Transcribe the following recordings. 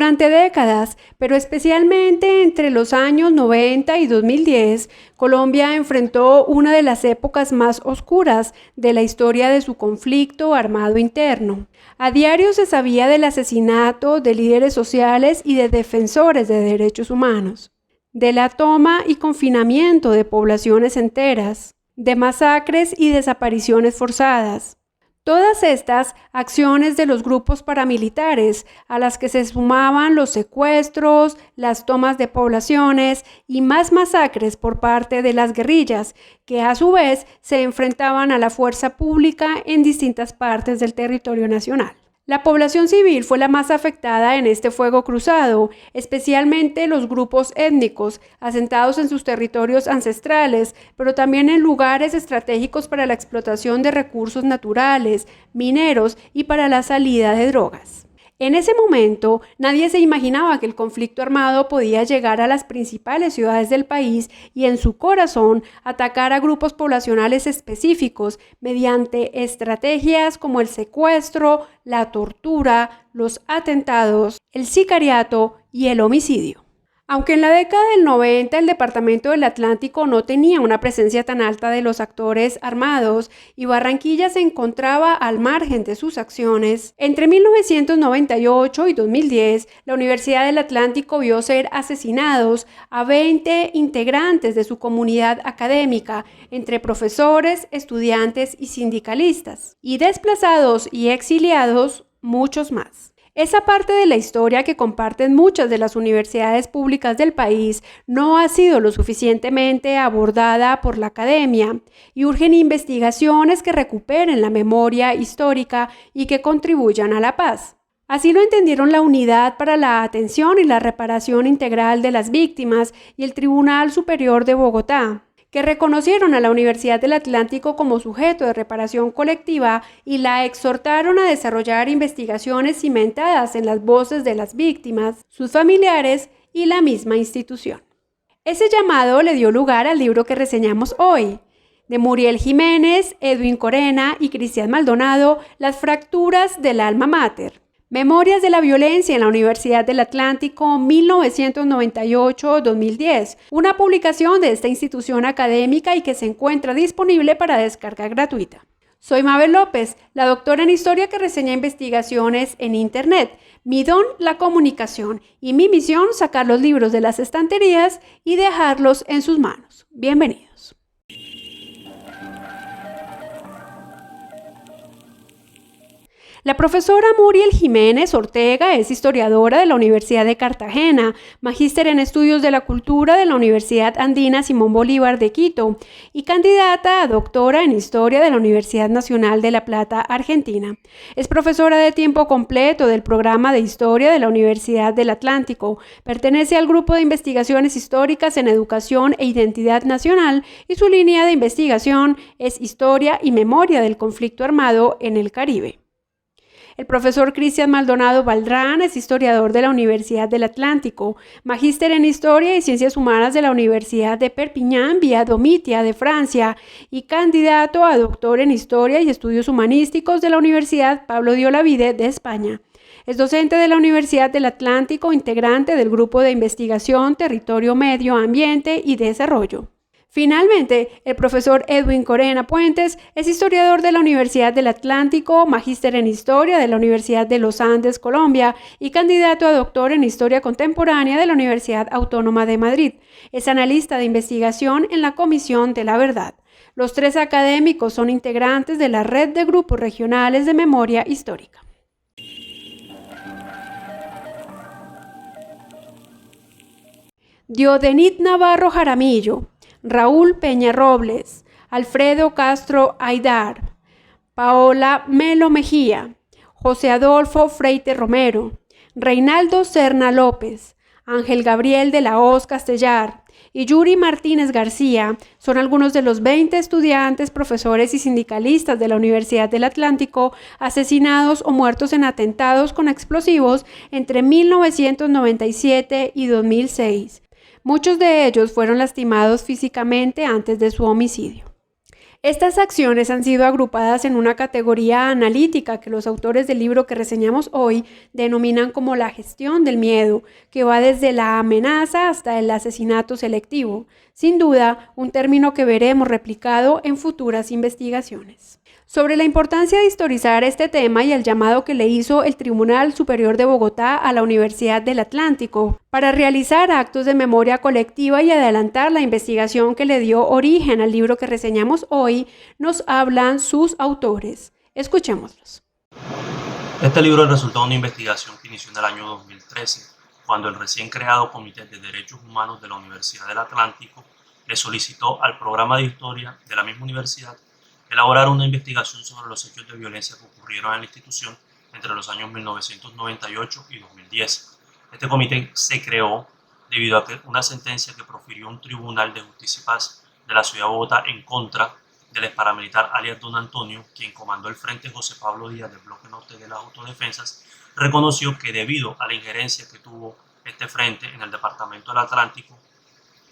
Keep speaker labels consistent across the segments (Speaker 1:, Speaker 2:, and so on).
Speaker 1: Durante décadas, pero especialmente entre los años 90 y 2010, Colombia enfrentó una de las épocas más oscuras de la historia de su conflicto armado interno. A diario se sabía del asesinato de líderes sociales y de defensores de derechos humanos, de la toma y confinamiento de poblaciones enteras, de masacres y desapariciones forzadas. Todas estas acciones de los grupos paramilitares, a las que se sumaban los secuestros, las tomas de poblaciones y más masacres por parte de las guerrillas, que a su vez se enfrentaban a la fuerza pública en distintas partes del territorio nacional. La población civil fue la más afectada en este fuego cruzado, especialmente los grupos étnicos asentados en sus territorios ancestrales, pero también en lugares estratégicos para la explotación de recursos naturales, mineros y para la salida de drogas. En ese momento, nadie se imaginaba que el conflicto armado podía llegar a las principales ciudades del país y en su corazón atacar a grupos poblacionales específicos mediante estrategias como el secuestro, la tortura, los atentados, el sicariato y el homicidio. Aunque en la década del 90 el Departamento del Atlántico no tenía una presencia tan alta de los actores armados y Barranquilla se encontraba al margen de sus acciones, entre 1998 y 2010 la Universidad del Atlántico vio ser asesinados a 20 integrantes de su comunidad académica, entre profesores, estudiantes y sindicalistas, y desplazados y exiliados muchos más. Esa parte de la historia que comparten muchas de las universidades públicas del país no ha sido lo suficientemente abordada por la academia y urgen investigaciones que recuperen la memoria histórica y que contribuyan a la paz. Así lo entendieron la Unidad para la Atención y la Reparación Integral de las Víctimas y el Tribunal Superior de Bogotá, que reconocieron a la Universidad del Atlántico como sujeto de reparación colectiva y la exhortaron a desarrollar investigaciones cimentadas en las voces de las víctimas, sus familiares y la misma institución. Ese llamado le dio lugar al libro que reseñamos hoy, de Muriel Jiménez, Edwin Corena y Cristian Maldonado, Las fracturas del alma mater. Memorias de la violencia en la Universidad del Atlántico 1998-2010, una publicación de esta institución académica y que se encuentra disponible para descarga gratuita. Soy Mabel López, la doctora en Historia que reseña investigaciones en Internet. Mi don, la comunicación, y mi misión, sacar los libros de las estanterías y dejarlos en sus manos. Bienvenidos. La profesora Muriel Jiménez Ortega es historiadora de la Universidad de Cartagena, magíster en estudios de la cultura de la Universidad Andina Simón Bolívar de Quito y candidata a doctora en historia de la Universidad Nacional de La Plata, Argentina. Es profesora de tiempo completo del programa de historia de la Universidad del Atlántico. Pertenece al grupo de investigaciones históricas en educación e identidad nacional y su línea de investigación es historia y memoria del conflicto armado en el Caribe. El profesor Cristian Maldonado Baldrán es historiador de la Universidad del Atlántico, magíster en Historia y Ciencias Humanas de la Universidad de Perpiñán vía Domitia de Francia y candidato a doctor en Historia y Estudios Humanísticos de la Universidad Pablo de Olavide de España. Es docente de la Universidad del Atlántico, integrante del Grupo de Investigación Territorio, Medio Ambiente y Desarrollo. Finalmente, el profesor Edwin Corena Puentes es historiador de la Universidad del Atlántico, magíster en Historia de la Universidad de los Andes, Colombia, y candidato a doctor en Historia Contemporánea de la Universidad Autónoma de Madrid. Es analista de investigación en la Comisión de la Verdad. Los tres académicos son integrantes de la Red de Grupos Regionales de Memoria Histórica. Diodenit Navarro Jaramillo, Raúl Peña Robles, Alfredo Castro Aydar, Paola Melo Mejía, José Adolfo Freite Romero, Reinaldo Serna López, Ángel Gabriel de la Hoz Castellar y Yuri Martínez García son algunos de los 20 estudiantes, profesores y sindicalistas de la Universidad del Atlántico asesinados o muertos en atentados con explosivos entre 1997 y 2006. Muchos de ellos fueron lastimados físicamente antes de su homicidio. Estas acciones han sido agrupadas en una categoría analítica que los autores del libro que reseñamos hoy denominan como la gestión del miedo, que va desde la amenaza hasta el asesinato selectivo. Sin duda, un término que veremos replicado en futuras investigaciones. Sobre la importancia de historizar este tema y el llamado que le hizo el Tribunal Superior de Bogotá a la Universidad del Atlántico para realizar actos de memoria colectiva y adelantar la investigación que le dio origen al libro que reseñamos hoy, nos hablan sus autores. Escuchémoslos.
Speaker 2: Este libro es el resultado de una investigación que inició en el año 2013, cuando el recién creado Comité de Derechos Humanos de la Universidad del Atlántico le solicitó al programa de historia de la misma universidad elaborar una investigación sobre los hechos de violencia que ocurrieron en la institución entre los años 1998 y 2010. Este comité se creó debido a que una sentencia que profirió un tribunal de justicia y paz de la ciudad de Bogotá en contra del exparamilitar alias Don Antonio, quien comandó el Frente José Pablo Díaz del Bloque Norte de las Autodefensas, reconoció que debido a la injerencia que tuvo este frente en el departamento del Atlántico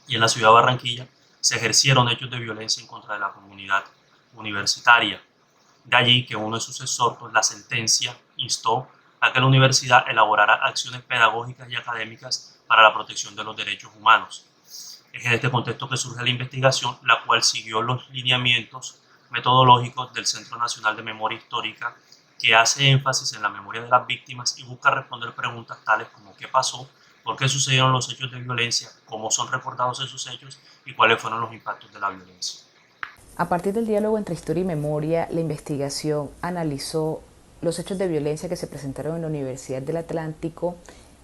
Speaker 2: y en la ciudad de Barranquilla, se ejercieron hechos de violencia en contra de la comunidad universitaria. De allí que uno de sus exhortos, la sentencia, instó a que la universidad elaborara acciones pedagógicas y académicas para la protección de los derechos humanos. Es en este contexto que surge la investigación, la cual siguió los lineamientos metodológicos del Centro Nacional de Memoria Histórica, que hace énfasis en la memoria de las víctimas y busca responder preguntas tales como qué pasó, por qué sucedieron los hechos de violencia, cómo son recordados esos hechos y cuáles fueron los impactos de la violencia.
Speaker 3: A partir del diálogo entre historia y memoria, la investigación analizó los hechos de violencia que se presentaron en la Universidad del Atlántico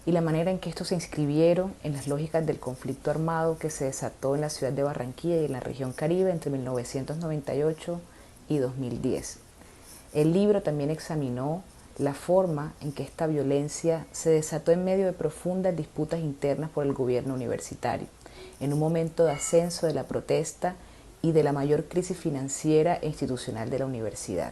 Speaker 3: y la manera en que estos se inscribieron en las lógicas del conflicto armado que se desató en la ciudad de Barranquilla y en la región Caribe entre 1998 y 2010. El libro también examinó la forma en que esta violencia se desató en medio de profundas disputas internas por el gobierno universitario, en un momento de ascenso de la protesta y de la mayor crisis financiera e institucional de la universidad.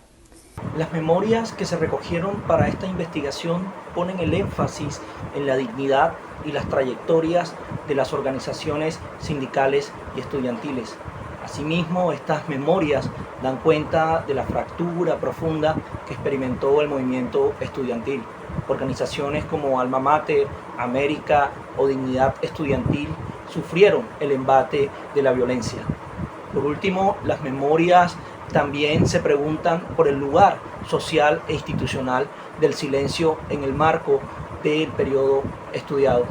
Speaker 4: Las memorias que se recogieron para esta investigación ponen el énfasis en la dignidad y las trayectorias de las organizaciones sindicales y estudiantiles. Asimismo, estas memorias dan cuenta de la fractura profunda que experimentó el movimiento estudiantil. Organizaciones como Alma Mater, América o Dignidad Estudiantil sufrieron el embate de la violencia. Por último, las memorias también se preguntan por el lugar social e institucional del silencio en el marco del periodo estudiado.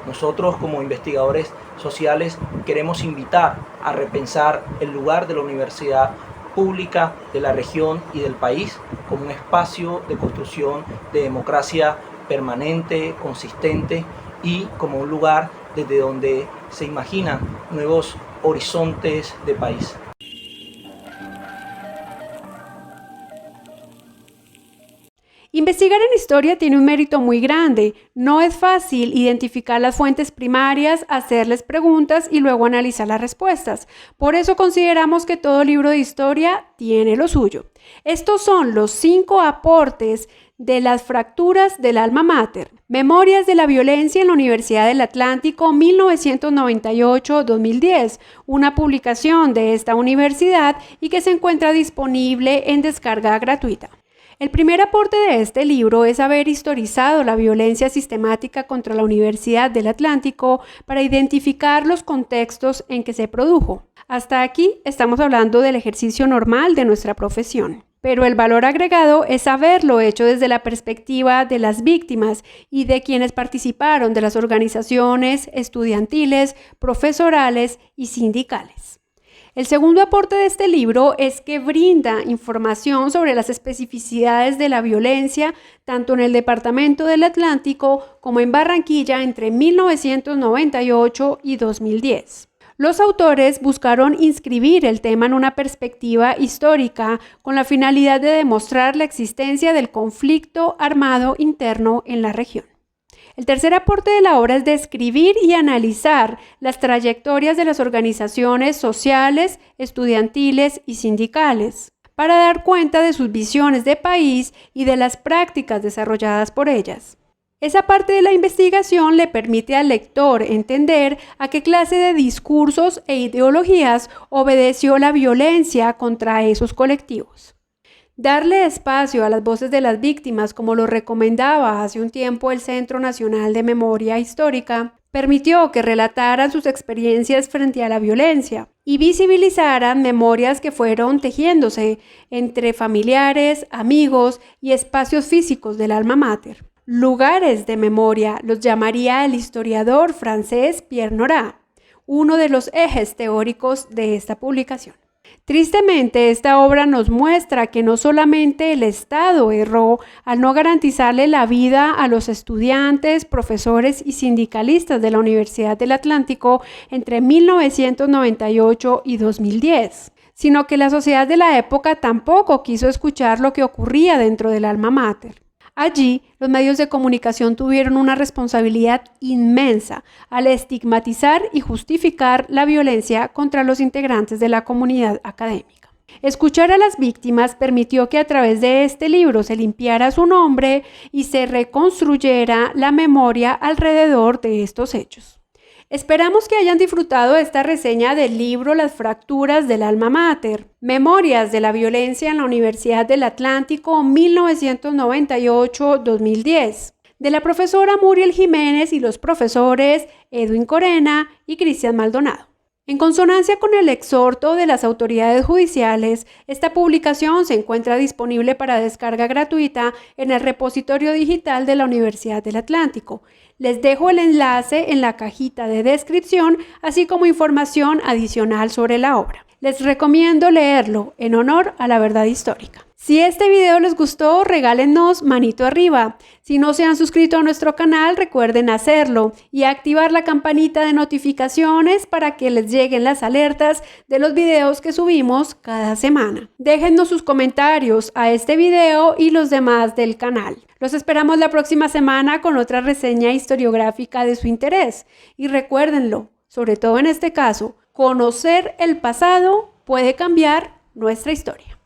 Speaker 4: Nosotros, como investigadores sociales, queremos invitar a repensar el lugar de la universidad pública de la región y del país como un espacio de construcción de democracia permanente, consistente y como un lugar desde donde se imaginan nuevos horizontes de país.
Speaker 1: Investigar en historia tiene un mérito muy grande. No es fácil identificar las fuentes primarias, hacerles preguntas y luego analizar las respuestas. Por eso consideramos que todo libro de historia tiene lo suyo. Estos son los 5 aportes de las fracturas del alma mater. Memorias de la violencia en la Universidad del Atlántico 1998-2010, una publicación de esta universidad y que se encuentra disponible en descarga gratuita. El primer aporte de este libro es haber historizado la violencia sistemática contra la Universidad del Atlántico para identificar los contextos en que se produjo. Hasta aquí estamos hablando del ejercicio normal de nuestra profesión. Pero el valor agregado es haberlo hecho desde la perspectiva de las víctimas y de quienes participaron de las organizaciones estudiantiles, profesorales y sindicales. El segundo aporte de este libro es que brinda información sobre las especificidades de la violencia tanto en el Departamento del Atlántico como en Barranquilla entre 1998 y 2010. Los autores buscaron inscribir el tema en una perspectiva histórica con la finalidad de demostrar la existencia del conflicto armado interno en la región. El tercer aporte de la obra es describir y analizar las trayectorias de las organizaciones sociales, estudiantiles y sindicales, para dar cuenta de sus visiones de país y de las prácticas desarrolladas por ellas. Esa parte de la investigación le permite al lector entender a qué clase de discursos e ideologías obedeció la violencia contra esos colectivos. Darle espacio a las voces de las víctimas, como lo recomendaba hace un tiempo el Centro Nacional de Memoria Histórica, permitió que relataran sus experiencias frente a la violencia y visibilizaran memorias que fueron tejiéndose entre familiares, amigos y espacios físicos del alma mater. Lugares de memoria los llamaría el historiador francés Pierre Nora, uno de los ejes teóricos de esta publicación. Tristemente, esta obra nos muestra que no solamente el Estado erró al no garantizarle la vida a los estudiantes, profesores y sindicalistas de la Universidad del Atlántico entre 1998 y 2010, sino que la sociedad de la época tampoco quiso escuchar lo que ocurría dentro del alma mater. Allí, los medios de comunicación tuvieron una responsabilidad inmensa al estigmatizar y justificar la violencia contra los integrantes de la comunidad académica. Escuchar a las víctimas permitió que a través de este libro se limpiara su nombre y se reconstruyera la memoria alrededor de estos hechos. Esperamos que hayan disfrutado esta reseña del libro Las fracturas del alma mater, Memorias de la violencia en la Universidad del Atlántico 1998-2010, de la profesora Muriel Jiménez y los profesores Edwin Corena y Cristian Maldonado. En consonancia con el exhorto de las autoridades judiciales, esta publicación se encuentra disponible para descarga gratuita en el repositorio digital de la Universidad del Atlántico. Les dejo el enlace en la cajita de descripción, así como información adicional sobre la obra. Les recomiendo leerlo en honor a la verdad histórica. Si este video les gustó, regálennos manito arriba. Si no se han suscrito a nuestro canal, recuerden hacerlo y activar la campanita de notificaciones para que les lleguen las alertas de los videos que subimos cada semana. Déjennos sus comentarios a este video y los demás del canal. Los esperamos la próxima semana con otra reseña historiográfica de su interés. Y recuérdenlo, sobre todo en este caso, conocer el pasado puede cambiar nuestra historia.